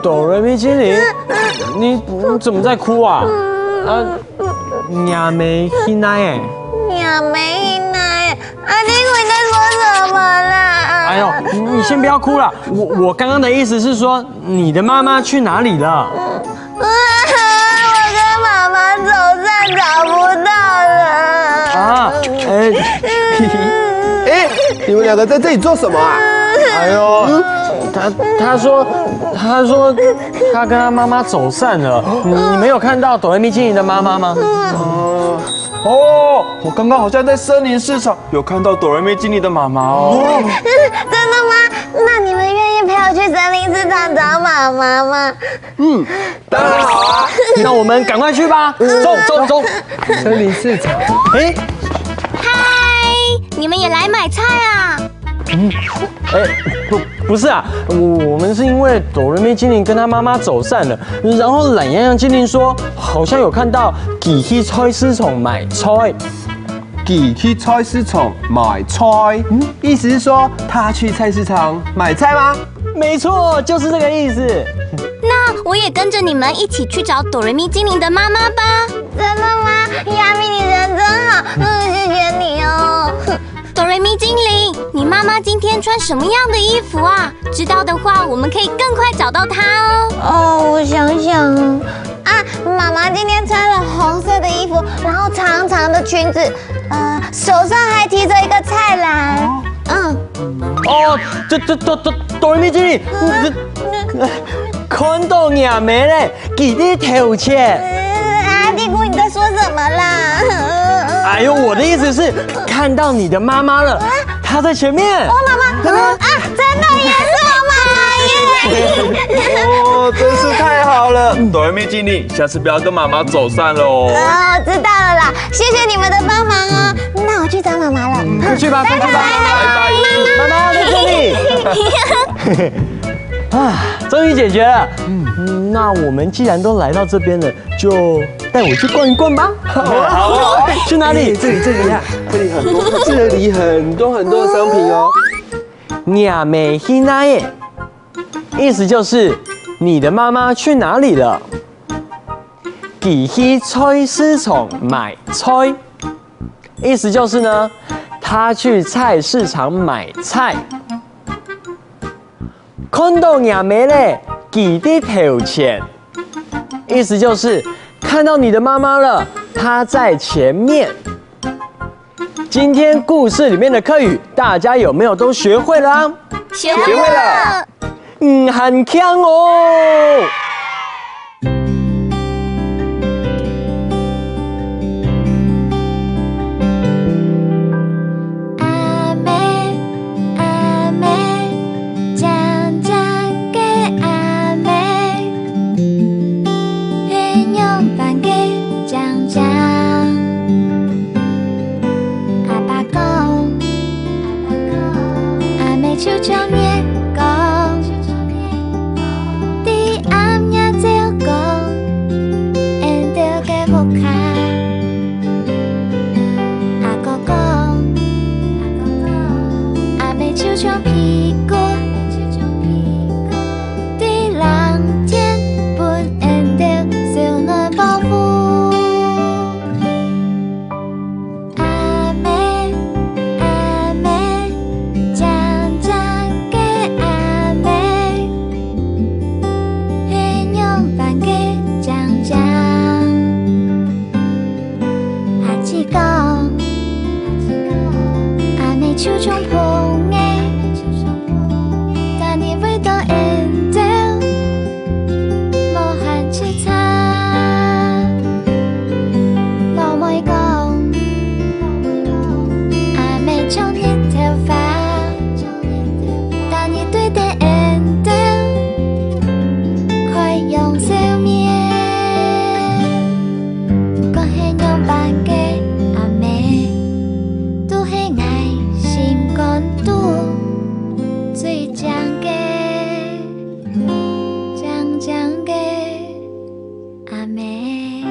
哆瑞咪精灵，你怎么在哭啊？亚梅希奈哎，亚梅希奈，阿丁你在说什么啦？哎呦，你先不要哭了，我刚刚的意思是说，你的妈妈去哪里了？我跟妈妈走散，找不到了。啊，你们两个在这里做什么啊？哎呦，他说他跟他妈妈走散了。你没有看到哆瑞咪精灵的妈妈吗？哦，我刚刚好像在森林市场有看到哆瑞咪精灵的妈妈哦。真的吗？那你们愿意陪我去森林市场找妈妈吗？当然好啊！那我们赶快去吧，走。森林市场，哎，嗨，你们也来买菜啊？不是啊，我们是因为哆瑞咪精灵跟他妈妈走散了，然后懒洋洋精灵说好像有看到佢去菜市场买菜。佢去菜市场买菜，意思是说他去菜市场买菜吗？没错，就是这个意思。那我也跟着你们一起去找哆瑞咪精灵的妈妈吧。真的吗？亚米，你人真好，谢谢你哦。哆瑞咪精灵，你妈妈今天穿什么样的衣服啊？知道的话，我们可以更快找到她哦。哦，我想想啊，妈妈今天穿了红色的衣服，然后长长的裙子，手上还提着一个菜篮。哦，哆瑞咪精灵，看到亚梅嘞，佢啲头前。阿弟姑，你在说什么啦？哎呦，我的意思是看到你的妈妈了，她在前面。我妈妈啊，真的也是我妈耶！哦，真是太好了，哆瑞咪精灵，下次不要跟妈妈走散了哦。我知道了啦，谢谢你们的帮忙哦。那我去找妈妈了。快去吧，快去吧，妈妈在这里。啊，终于解决了。那我们既然都来到这边了，就带我去逛一逛吧。好啊，去哪里？这里呀，这里很多的商品哦。亚美希奈耶，意思就是你的妈妈去哪里了？佢去菜市场买菜，意思就是呢，她去菜市场买菜。看到亚梅嘞，佢的头前，意思就是看到你的妈妈了，她在前面。今天故事里面的客语，大家有没有都学会了啊？学会了。很强哦。讲给阿妹。